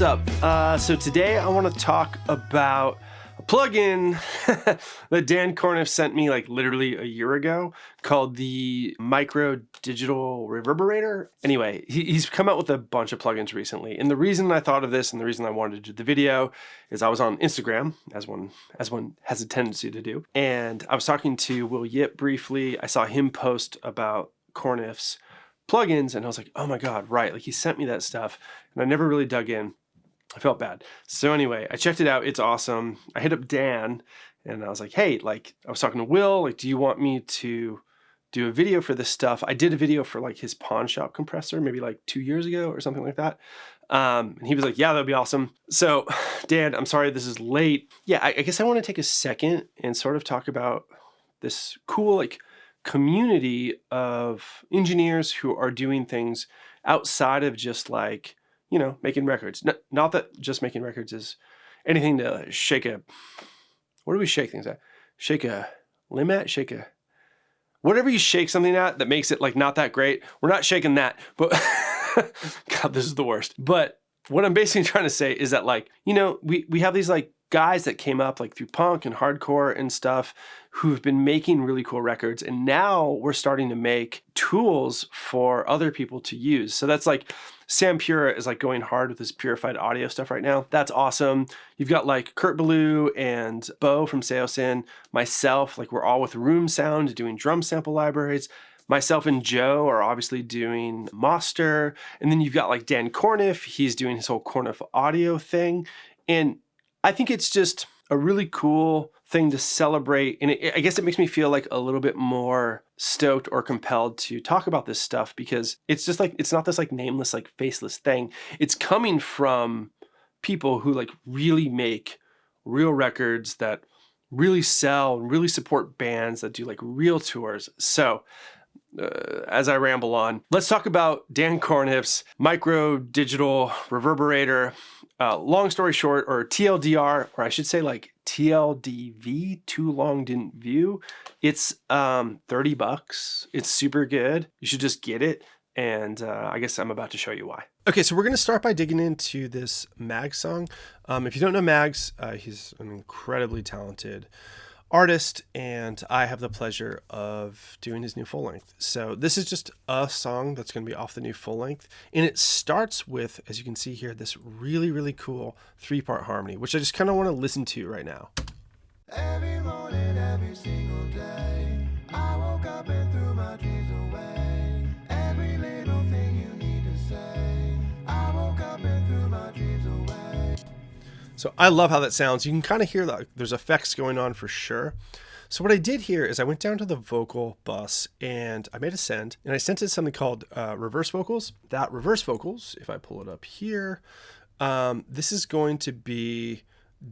What's up? So today I want to talk about a plugin that Dan Korneff sent me like literally a year ago called the Digital Reverberator. Anyway, he's come out with a bunch of plugins recently. And the reason I thought of this and the reason I wanted to do the video is I was on Instagram, as one has a tendency to do. And I was talking to Will Yip briefly. I saw him post about Korneff's plugins and I was like, oh my God, right. Like he sent me that stuff and I never really dug in. I felt bad. So anyway, I checked it out. It's awesome. I hit up Dan and I was like, hey, like I was talking to Will, like, do you want me to do a video for this stuff? I did a video for like his pawn shop compressor, maybe like 2 years ago or something like that. And he was like, yeah, that'd be awesome. So Dan, I'm sorry this is late. Yeah, I guess I want to take a second and sort of talk about this cool like community of engineers who are doing things outside of just like, you know, making records. Not that just making records is anything to shake a, what do we shake things at? Shake a limb at? Shake a, whatever you shake something at that makes it like not that great. We're not shaking that, but God, this is the worst. But what I'm basically trying to say is that like, you know, we have these like guys that came up like through punk and hardcore and stuff who've been making really cool records. And now we're starting to make tools for other people to use. So that's like Sam Pura is like going hard with his purified audio stuff right now. That's awesome. You've got like Kurt Ballou and Bo from Seosin, myself, like we're all with Room Sound doing drum sample libraries. Myself and Joe are obviously doing Master. And then you've got like Dan Korneff. He's doing his whole Korneff audio thing. And I think it's just a really cool thing to celebrate. And I guess it makes me feel like a little bit more stoked or compelled to talk about this stuff because it's just like, it's not this like nameless, like faceless thing. It's coming from people who like really make real records that really sell and really support bands that do like real tours. So as I ramble on, let's talk about Dan Korneff's Digital Reverberator. Long story short, or TLDR, or I should say like TLDV, too long didn't view. It's $30. It's super good. You should just get it. And I guess I'm about to show you why. Okay, so we're going to start by digging into this Mags song. If you don't know Mags, he's an incredibly talented artist, and I have the pleasure of doing his new full length. So this is just a song that's going to be off the new full length. And it starts with, as you can see here, this really, really cool 3-part harmony, which I just kind of want to listen to right now. Every morning, every single day, I woke up and threw my dreams away. Every little thing you need to say, I woke up and threw my dreams away. So I love how that sounds. You can kind of hear that there's effects going on for sure. So what I did here is I went down to the vocal bus and I made a send, and I sent it something called reverse vocals. That reverse vocals, if I pull it up here, this is going to be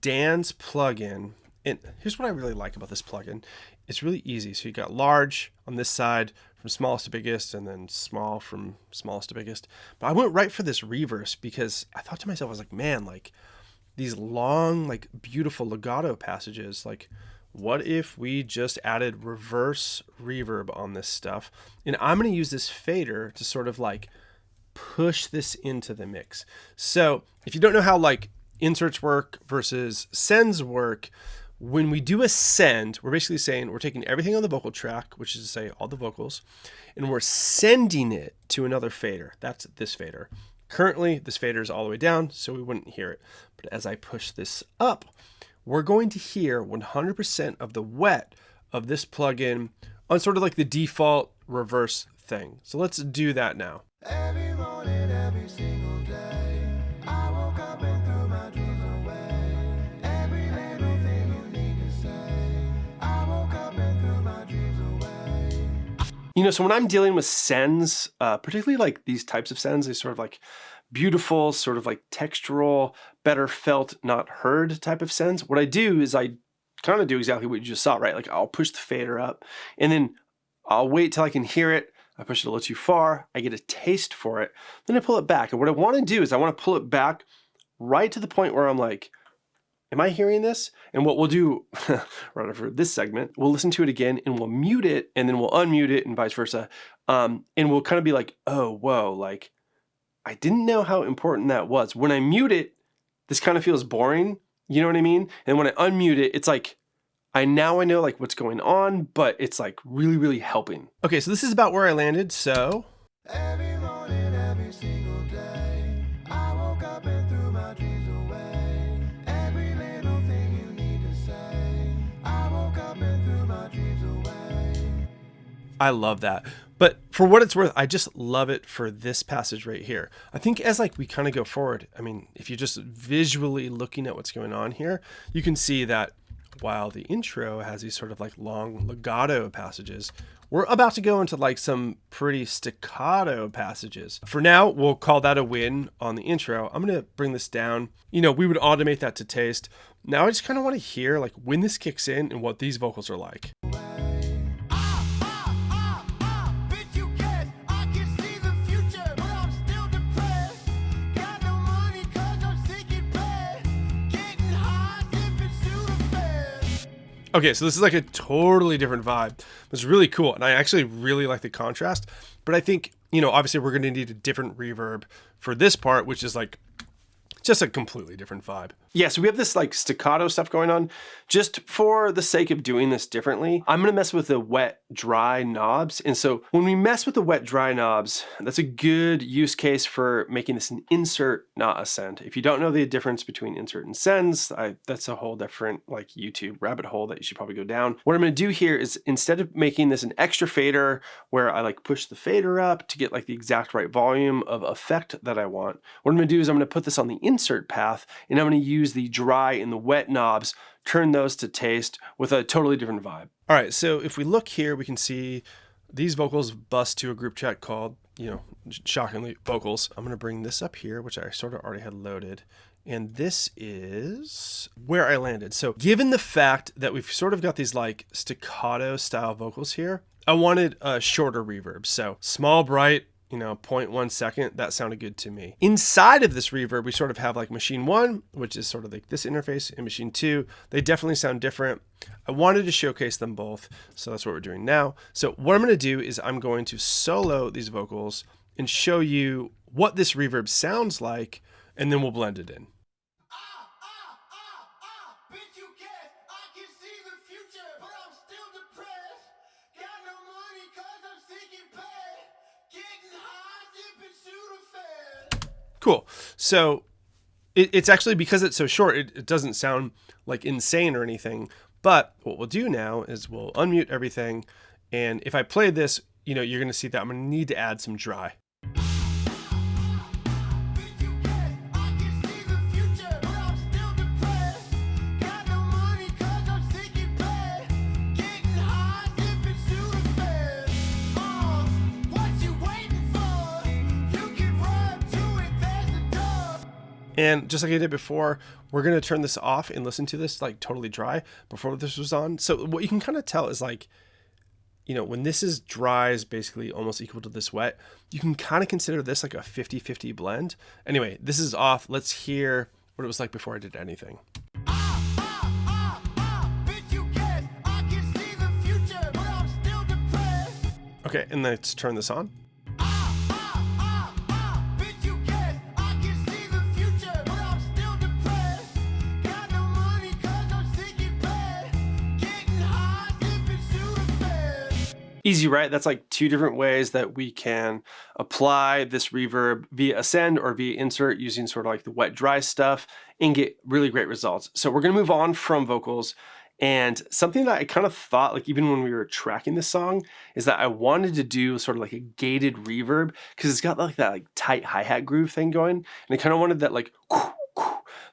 Dan's plugin. And here's what I really like about this plugin. It's really easy. So you got large on this side from smallest to biggest, and then small from smallest to biggest. But I went right for this reverse because I thought to myself, I was like, man, like these long, like beautiful legato passages, like what if we just added reverse reverb on this stuff? And I'm going to use this fader to sort of like push this into the mix. So if you don't know how like inserts work versus sends work, when we do a send, we're basically saying we're taking everything on the vocal track, which is to say all the vocals, and we're sending it to another fader. That's this fader. Currently, this fader is all the way down, so we wouldn't hear it. But as I push this up, we're going to hear 100% of the wet of this plugin on sort of like the default reverse thing. So let's do that now. Every morning, every single day, I woke up and threw my dreams away. Every little thing you need to say, I woke up and threw my dreams away. You know, so when I'm dealing with sends, particularly like these types of sends, they sort of like beautiful, sort of like textural, better felt, not heard type of sends. What I do is I kind of do exactly what you just saw, right? Like I'll push the fader up and then I'll wait till I can hear it. I push it a little too far. I get a taste for it. Then I pull it back. And what I want to do is I want to pull it back right to the point where I'm like, am I hearing this? And what we'll do right after this segment, we'll listen to it again and we'll mute it and then we'll unmute it and vice versa. And we'll kind of be like, oh, whoa, like I didn't know how important that was. When I mute it, this kind of feels boring. You know what I mean? And when I unmute it, it's like, I know like what's going on, but it's like really, really helping. Okay, so this is about where I landed. So every morning, every single day, I woke up and threw my dreams away. Every little thing you need to say, I woke up and threw my dreams away. I love that. But for what it's worth, I just love it for this passage right here. I think as like we kind of go forward, I mean, if you're just visually looking at what's going on here, you can see that while the intro has these sort of like long legato passages, we're about to go into like some pretty staccato passages. For now, we'll call that a win on the intro. I'm going to bring this down. We would automate that to taste. Now I just kind of want to hear like when this kicks in and what these vocals are like. Okay, so this is like a totally different vibe. It's really cool. And I actually really like the contrast. But I think, obviously we're going to need a different reverb for this part, which is like just a completely different vibe. Yeah, so we have this like staccato stuff going on. Just for the sake of doing this differently, I'm gonna mess with the wet, dry knobs. And so when we mess with the wet, dry knobs, that's a good use case for making this an insert, not a send. If you don't know the difference between insert and sends, that's a whole different like YouTube rabbit hole that you should probably go down. What I'm gonna do here is instead of making this an extra fader where I like push the fader up to get like the exact right volume of effect that I want, what I'm gonna do is I'm gonna put this on the insert path and I'm gonna use the dry and the wet knobs, turn those to taste with a totally different vibe. All right, so if we look here, we can see these vocals bust to a group chat called, shockingly, vocals. I'm gonna bring this up here, which I sort of already had loaded. And this is where I landed. So given the fact that we've sort of got these like staccato style vocals here, I wanted a shorter reverb. So small, bright, 0.1 second, that sounded good to me. Inside of this reverb, we sort of have like machine 1, which is sort of like this interface, and machine 2. They definitely sound different. I wanted to showcase them both, so that's what we're doing now. So what I'm gonna do is I'm going to solo these vocals and show you what this reverb sounds like, and then we'll blend it in. Cool. So it's actually, because it's so short, it doesn't sound like insane or anything. But what we'll do now is we'll unmute everything. And if I play this, you're going to see that I'm going to need to add some dry. And just like I did before, we're going to turn this off and listen to this like totally dry before this was on. So what you can kind of tell is like, when this is dry is basically almost equal to this wet, you can kind of consider this like a 50-50 blend. Anyway, this is off. Let's hear what it was like before I did anything. Okay, and let's turn this on. Easy, right? That's like two different ways that we can apply this reverb via ascend or via insert using sort of like the wet dry stuff and get really great results. So we're gonna move on from vocals, and something that I kind of thought, like even when we were tracking this song, is that I wanted to do sort of like a gated reverb because it's got like that like tight hi-hat groove thing going, and I kind of wanted that like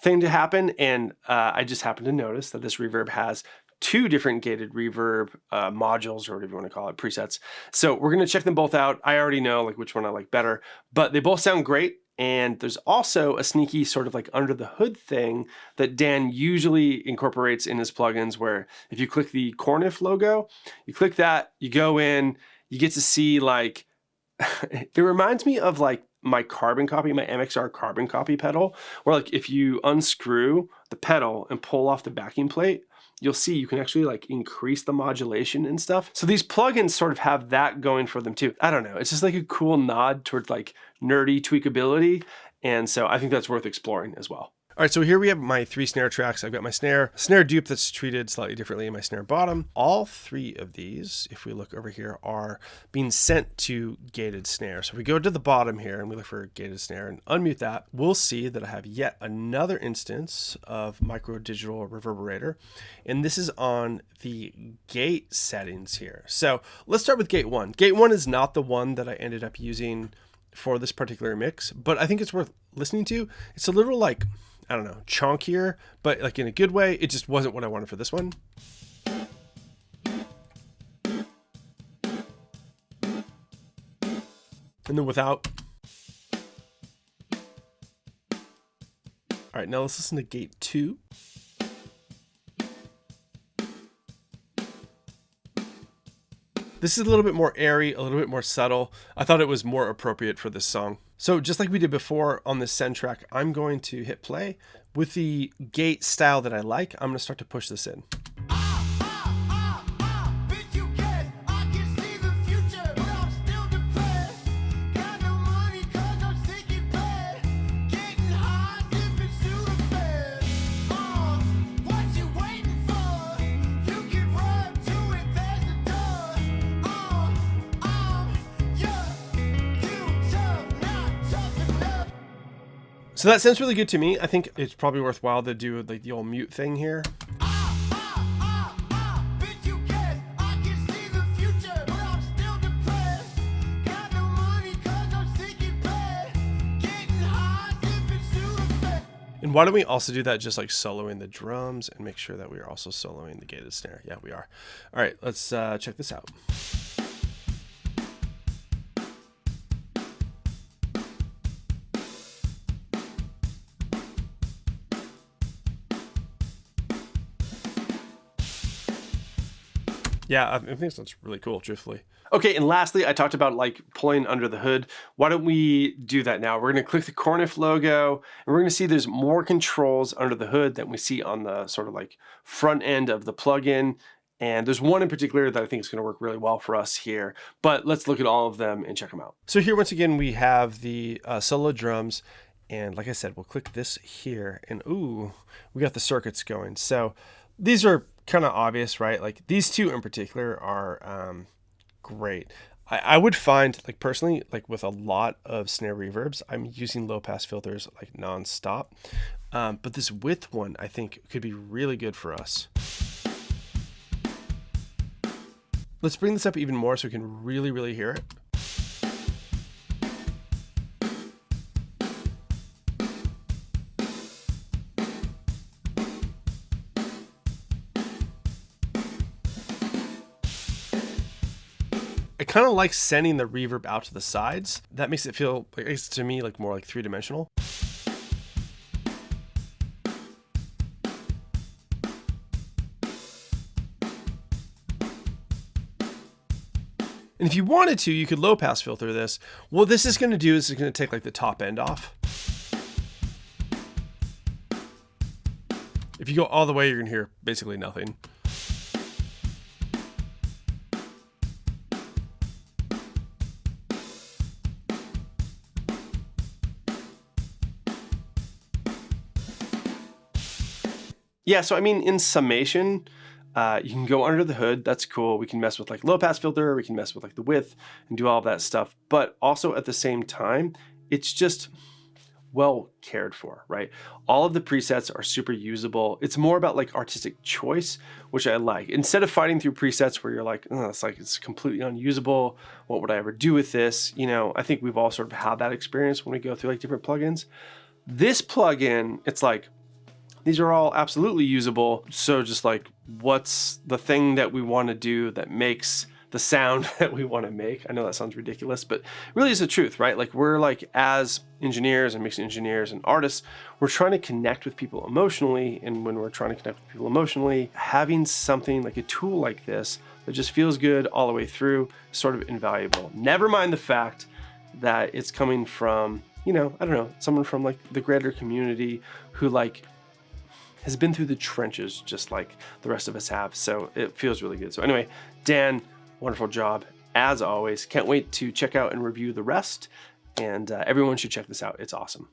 thing to happen. And I just happened to notice that this reverb has two different gated reverb modules, or whatever you want to call it, presets. So we're going to check them both out. I already know like which one I like better, but they both sound great. And there's also a sneaky sort of like under the hood thing that Dan usually incorporates in his plugins, where if you click the Korneff logo, you click that, you go in, you get to see like, it reminds me of like my carbon copy, my MXR carbon copy pedal, where like if you unscrew the pedal and pull off the backing plate, you'll see you can actually like increase the modulation and stuff. So these plugins sort of have that going for them too. I don't know. It's just like a cool nod towards like nerdy tweakability. And so I think that's worth exploring as well. All right, so here we have my 3 snare tracks. I've got my snare dupe that's treated slightly differently in my snare bottom. All 3 of these, if we look over here, are being sent to gated snare. So if we go to the bottom here and we look for gated snare and unmute that, we'll see that I have yet another instance of Micro Digital Reverberator. And this is on the gate settings here. So let's start with gate 1. Gate 1 is not the one that I ended up using for this particular mix, but I think it's worth listening to. It's a little like, I don't know, chunkier, but like in a good way. It just wasn't what I wanted for this one. And then without. All right, now let's listen to gate 2. This is a little bit more airy, a little bit more subtle. I thought it was more appropriate for this song. So just like we did before on this send track, I'm going to hit play. With the gate style that I like, I'm going to start to push this in. So that sounds really good to me. I think it's probably worthwhile to do like the old mute thing here. And why don't we also do that just like soloing the drums and make sure that we are also soloing the gated snare. Yeah, we are. All right, let's check this out. Yeah, I think that's really cool, truthfully. Okay, and lastly, I talked about like pulling under the hood. Why don't we do that now? We're gonna click the Korneff logo, and we're gonna see there's more controls under the hood than we see on the sort of like front end of the plugin. And there's one in particular that I think is gonna work really well for us here, but let's look at all of them and check them out. So here, once again, we have the solo drums. And like I said, we'll click this here and ooh, we got the circuits going. So these are kind of obvious, right? Like these two in particular are great. I would find, like personally, like with a lot of snare reverbs, I'm using low pass filters like nonstop. But this width one, I think could be really good for us. Let's bring this up even more so we can really, really hear it. I kind of like sending the reverb out to the sides. That makes it feel, at least to me, like more like 3-dimensional. And if you wanted to, you could low pass filter this. What this is going to do is it's going to take like the top end off. If you go all the way, you're going to hear basically nothing. Yeah, so I mean, in summation, you can go under the hood. That's cool. We can mess with like low pass filter. We can mess with like the width and do all of that stuff. But also at the same time, it's just well cared for, right? All of the presets are super usable. It's more about like artistic choice, which I like. Instead of fighting through presets where you're like, oh, it's completely unusable. What would I ever do with this? You know, I think we've all sort of had that experience when we go through like different plugins. This plugin, it's like, these are all absolutely usable. So just like, what's the thing that we want to do that makes the sound that we want to make? I know that sounds ridiculous, but really is the truth, right? Like we're like, as engineers and mixing engineers and artists, we're trying to connect with people emotionally. And when we're trying to connect with people emotionally, having something like a tool like this that just feels good all the way through is sort of invaluable. Never mind the fact that it's coming from, you know, I don't know, someone from like the greater community who like has been through the trenches just like the rest of us have. So it feels really good. So anyway, Dan, wonderful job as always. Can't wait to check out and review the rest. And everyone should check this out. It's awesome.